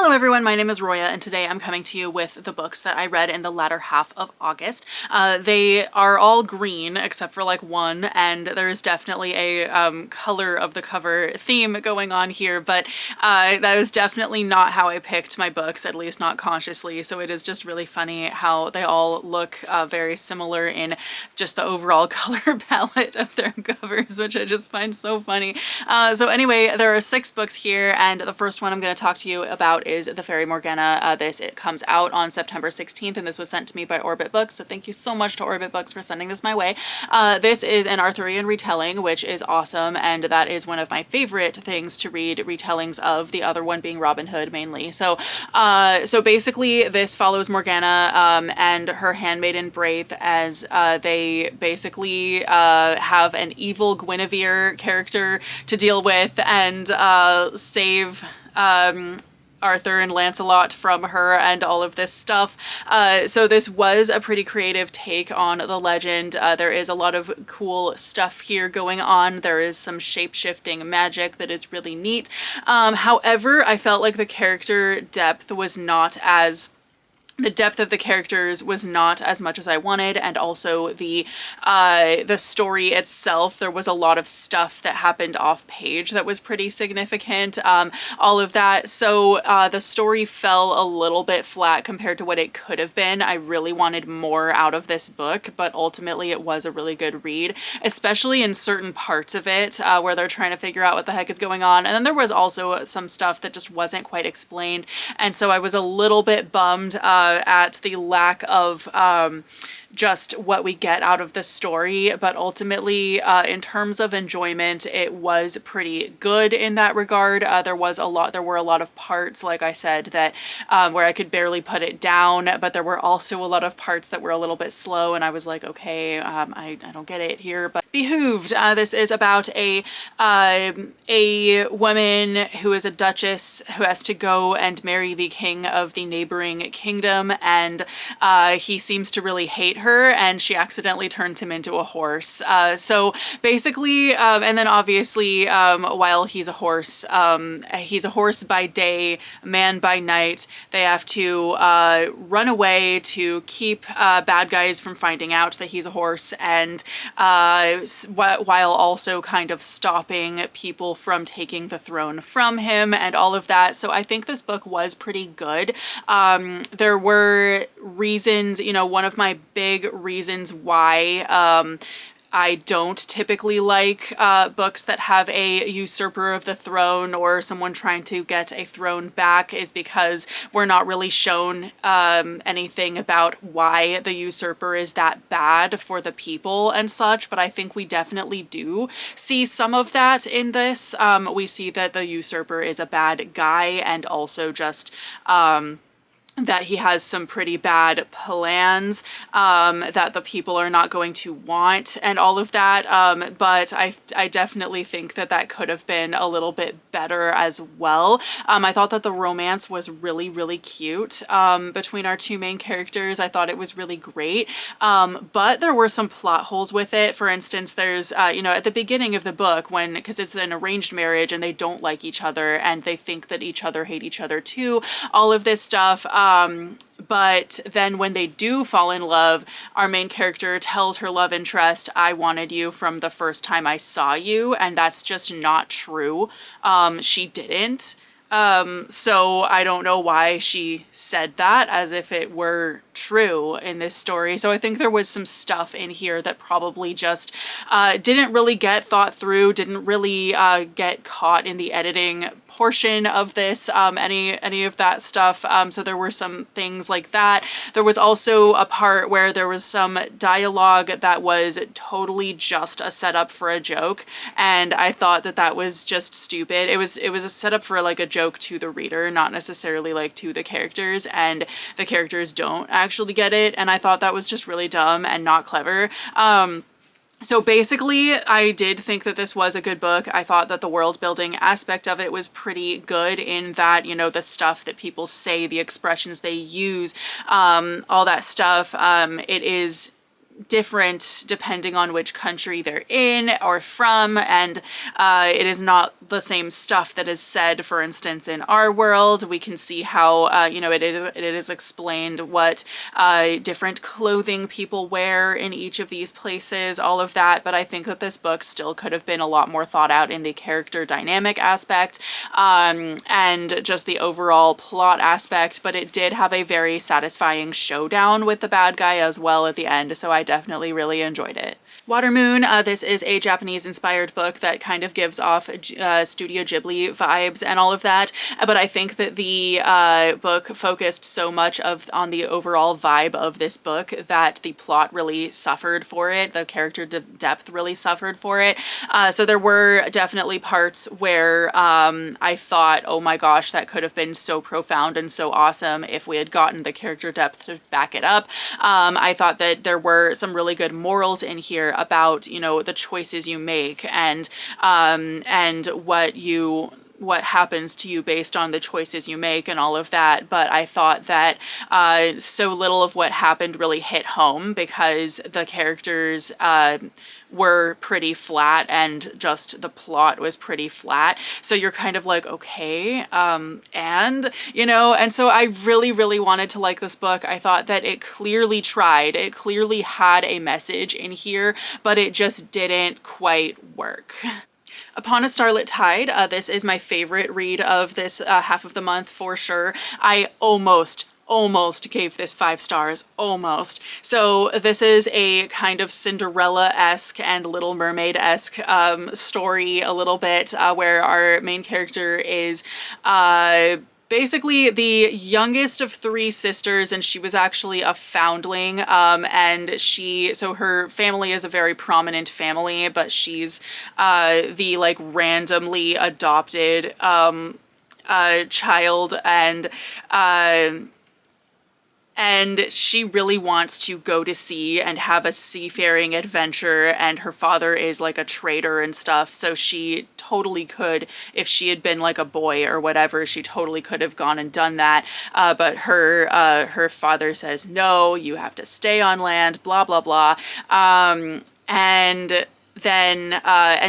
Hello everyone, my name is Roya and today I'm coming to you with the books that I read in the latter half of August. They are all green except for like one, and there's definitely a color of the cover theme going on here, but that is definitely not how I picked my books, at least not consciously, so it is just really funny how they all look very similar in just the overall color palette of their covers, which I just find so funny. So anyway, there are 6 books here, and the first one I'm going to talk to you about is the Faerie Morgana. It comes out on September 16th, and this was sent to me by Orbit Books, so thank you so much to Orbit Books for sending this my way. This is an Arthurian retelling, which is awesome, and that is one of my favorite things to read retellings of, the other one being Robin Hood mainly. So basically this follows Morgana and her handmaiden Braith as they basically have an evil Guinevere character to deal with and save Arthur and Lancelot from her and all of this stuff. So this was a pretty creative take on the legend. There is a lot of cool stuff here going on. There is some shape-shifting magic that is really neat. However, I felt like the character depth was not as the depth of the characters was not as much as I wanted, and also the story itself, there was a lot of stuff that happened off page that was pretty significant, all of that. So the story fell a little bit flat compared to what it could have been. I really wanted more out of this book, but ultimately it was a really good read, especially in certain parts of it where they're trying to figure out what the heck is going on. And then there was also some stuff that just wasn't quite explained, and so I was a little bit bummed at the lack of just what we get out of the story, but ultimately in terms of enjoyment it was pretty good in that regard. There were a lot of parts, like I said, that where I could barely put it down, but there were also a lot of parts that were a little bit slow, and I was like, okay, I don't get it here, but behooved. This is about a woman who is a duchess who has to go and marry the king of the neighboring kingdom, and he seems to really hate her, and she accidentally turns him into a horse. So basically, and then obviously while he's a horse by day, man by night, they have to run away to keep bad guys from finding out that he's a horse, and while also kind of stopping people from taking the throne from him and all of that. So I think this book was pretty good. There were reasons, one of my big reasons why I don't typically like books that have a usurper of the throne or someone trying to get a throne back is because we're not really shown anything about why the usurper is that bad for the people and such, but I think we definitely do see some of that in this. We see that the usurper is a bad guy, and also just that he has some pretty bad plans that the people are not going to want and all of that, but I definitely think that that could have been a little bit better as well. I thought that the romance was really, really cute between our two main characters. I thought it was really great, but there were some plot holes with it. For instance, there's at the beginning of the book, because it's an arranged marriage and they don't like each other and they think that each other hate each other too, all of this stuff. But then when they do fall in love, our main character tells her love interest, I wanted you from the first time I saw you, and that's just not true. She didn't. So I don't know why she said that as if it were true in this story. So I think there was some stuff in here that probably just didn't really get thought through, didn't really get caught in the editing portion of this, any of that stuff. So there were some things like that. There was also a part where there was some dialogue that was totally just a setup for a joke, and I thought that that was just stupid. It was a setup for like a joke to the reader, not necessarily like to the characters, and the characters don't actually get it, and I thought that was just really dumb and not clever. So basically, I did think that this was a good book. I thought that the world building aspect of it was pretty good in that, the stuff that people say, the expressions they use, all that stuff, it is different depending on which country they're in or from, and it is not the same stuff that is said, for instance, in our world. We can see how, you know, it is explained what different clothing people wear in each of these places, all of that, but I think that this book still could have been a lot more thought out in the character dynamic aspect and just the overall plot aspect, but it did have a very satisfying showdown with the bad guy as well at the end, so I definitely really enjoyed it. Water Moon, this is a Japanese-inspired book that kind of gives off Studio Ghibli vibes and all of that, but I think that the book focused so much on the overall vibe of this book that the plot really suffered for it, the character depth really suffered for it. So there were definitely parts where I thought, oh my gosh, that could have been so profound and so awesome if we had gotten the character depth to back it up. I thought that there were some really good morals in here about, you know, the choices you make and what happens to you based on the choices you make and all of that. But I thought that so little of what happened really hit home because the characters were pretty flat and just the plot was pretty flat. So you're kind of like, okay, and, you know, and so I really, really wanted to like this book. I thought that it clearly tried. It clearly had a message in here, but it just didn't quite work. Upon a Starlit Tide, this is my favorite read of this half of the month for sure. I almost gave this 5 stars, almost. So this is a kind of Cinderella-esque and Little Mermaid-esque story a little bit where our main character is basically the youngest of 3 sisters, and she was actually a foundling, and so her family is a very prominent family, but she's the like randomly adopted child, and she really wants to go to sea and have a seafaring adventure, and her father is like a trader and stuff, so she totally could, if she had been like a boy or whatever, she totally could have gone and done that, but her father says, no, you have to stay on land, blah, blah, blah, and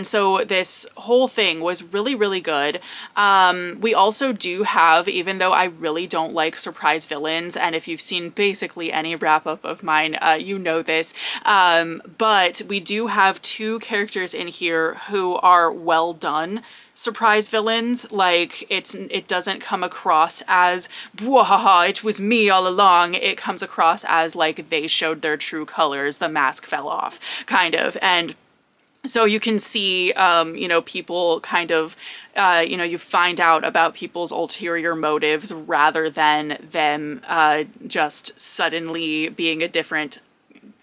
so this whole thing was really, really good. We also do have, even though I really don't like surprise villains, and if you've seen basically any wrap-up of mine, you know this, but we do have 2 characters in here who are well done surprise villains. Like, it doesn't come across as, "Bwahaha, it was me all along." It comes across as like they showed their true colors, the mask fell off, kind of, and so you can see, you know, people kind of, you know, you find out about people's ulterior motives rather than them just suddenly being a different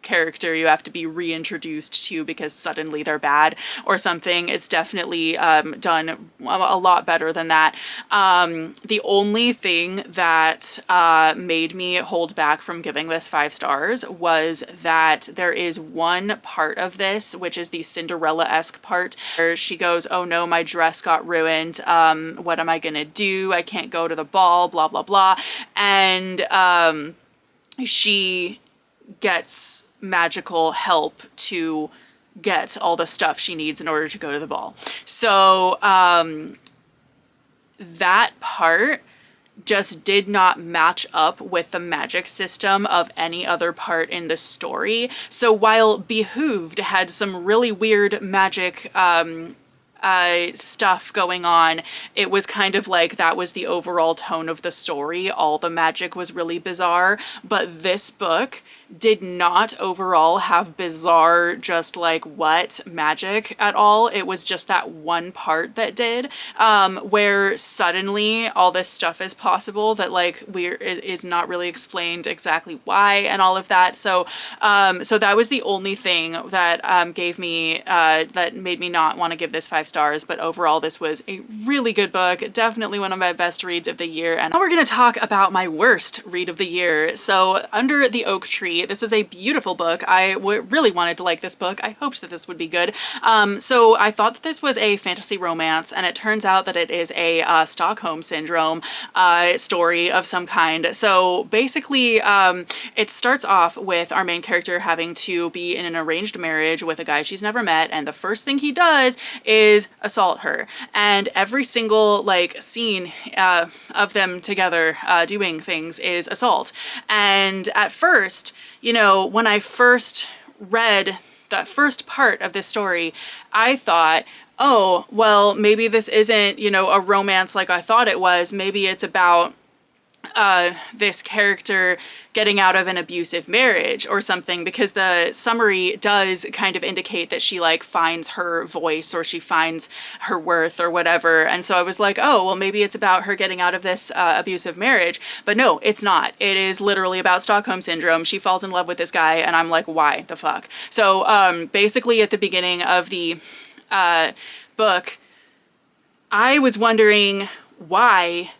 character you have to be reintroduced to because suddenly they're bad or something. It's definitely done a lot better than that. The only thing that made me hold back from giving this 5 stars was that there is one part of this, which is the Cinderella-esque part, where she goes, oh no, my dress got ruined. What am I gonna do? I can't go to the ball, blah, blah, blah. And she gets magical help to get all the stuff she needs in order to go to the ball. So that part just did not match up with the magic system of any other part in the story. So while Behooved had some really weird magic stuff going on, it was kind of like that was the overall tone of the story. All the magic was really bizarre, but this book did not overall have bizarre, just like what magic at all. It was just that one part that did, where suddenly all this stuff is possible that like is not really explained exactly why and all of that. So so that was the only thing that gave me that made me not want to give this 5 stars, but overall this was a really good book, definitely one of my best reads of the year. And now we're gonna talk about my worst read of the year. So Under the Oak Tree, this is a beautiful book. I really wanted to like this book. I hoped that this would be good. So I thought that this was a fantasy romance, and it turns out that it is a Stockholm Syndrome story of some kind. So basically, it starts off with our main character having to be in an arranged marriage with a guy she's never met, and the first thing he does is assault her. And every single like scene of them together doing things is assault. And at first, you know, when I first read that first part of this story, I thought, oh, well, maybe this isn't, you know, a romance like I thought it was. Maybe it's about this character getting out of an abusive marriage or something, because the summary does kind of indicate that she like finds her voice or she finds her worth or whatever. And so I was like, oh, well, maybe it's about her getting out of this abusive marriage. But no, it's not. It is literally about Stockholm Syndrome. She falls in love with this guy, and I'm like, why the fuck? So basically at the beginning of the book, I was wondering why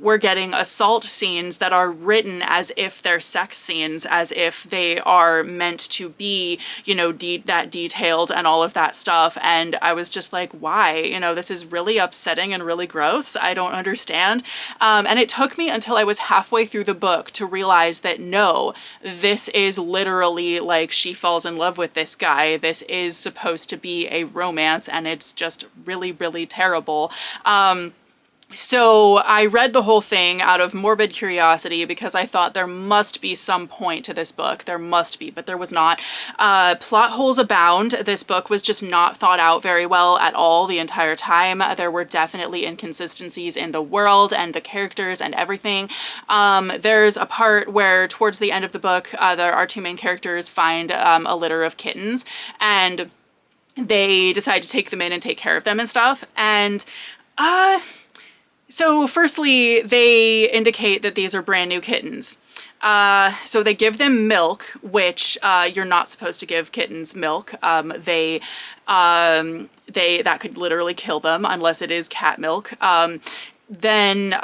we're getting assault scenes that are written as if they're sex scenes, as if they are meant to be, you know, that detailed and all of that stuff. And I was just like, why? You know, this is really upsetting and really gross. I don't understand. And it took me until I was halfway through the book to realize that no, this is literally like she falls in love with this guy. This is supposed to be a romance, and it's just really, really terrible. So I read the whole thing out of morbid curiosity because I thought there must be some point to this book. There must be, but there was not. Plot holes abound. This book was just not thought out very well at all the entire time. There were definitely inconsistencies in the world and the characters and everything. There's a part where towards the end of the book, our two main characters find a litter of kittens, and they decide to take them in and take care of them and stuff. And so firstly, they indicate that these are brand new kittens. So they give them milk, which you're not supposed to give kittens milk. That could literally kill them unless it is cat milk. Then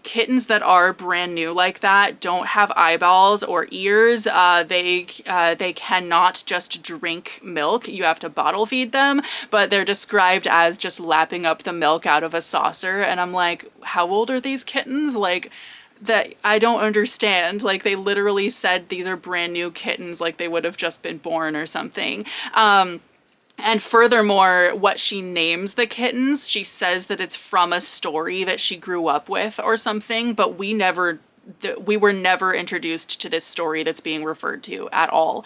kittens that are brand new like that don't have eyeballs or ears. They cannot just drink milk. You have to bottle feed them, but they're described as just lapping up the milk out of a saucer. And I'm like, how old are these kittens? Like, that I don't understand. Like, they literally said these are brand new kittens, like they would have just been born or something. And furthermore, what she names the kittens, she says that it's from a story that she grew up with or something, but we were never introduced to this story that's being referred to at all.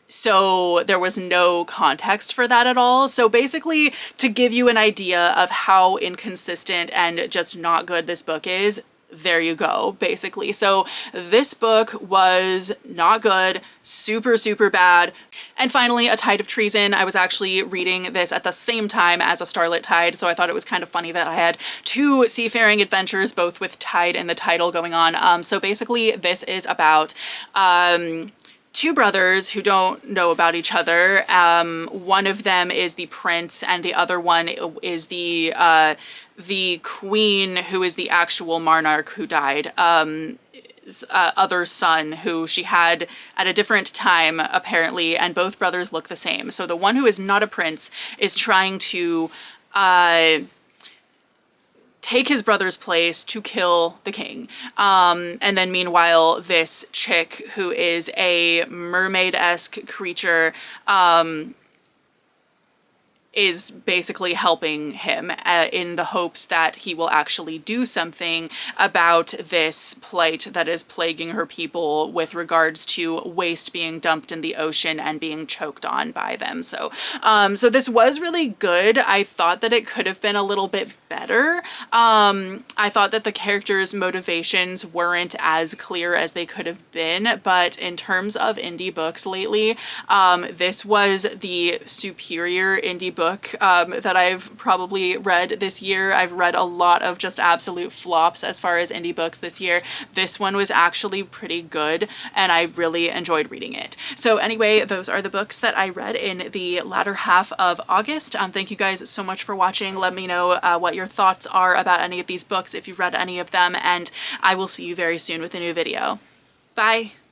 So there was no context for that at all. So basically, to give you an idea of how inconsistent and just not good this book is, there you go, basically. So this book was not good, super, super bad. And finally, A Tide of Treason. I was actually reading this at the same time as A Starlit Tide, so I thought it was kind of funny that I had two seafaring adventures, both with tide in the title going on. So basically, this is about two brothers who don't know about each other. One of them is the prince, and the other one is the queen, who is the actual monarch who died. Other son who she had at a different time, apparently, and both brothers look the same. So the one who is not a prince is trying to take his brother's place to kill the king. And then meanwhile, this chick who is a mermaid-esque creature is basically helping him in the hopes that he will actually do something about this plight that is plaguing her people with regards to waste being dumped in the ocean and being choked on by them. So this was really good. I thought that it could have been a little bit better. I thought that the characters' motivations weren't as clear as they could have been, but in terms of indie books lately, this was the superior indie book book that I've probably read this year. I've read a lot of just absolute flops as far as indie books this year. This one was actually pretty good and I really enjoyed reading it. So anyway, those are the books that I read in the latter half of August. Thank you guys so much for watching. Let me know what your thoughts are about any of these books if you've read any of them, and I will see you very soon with a new video. Bye!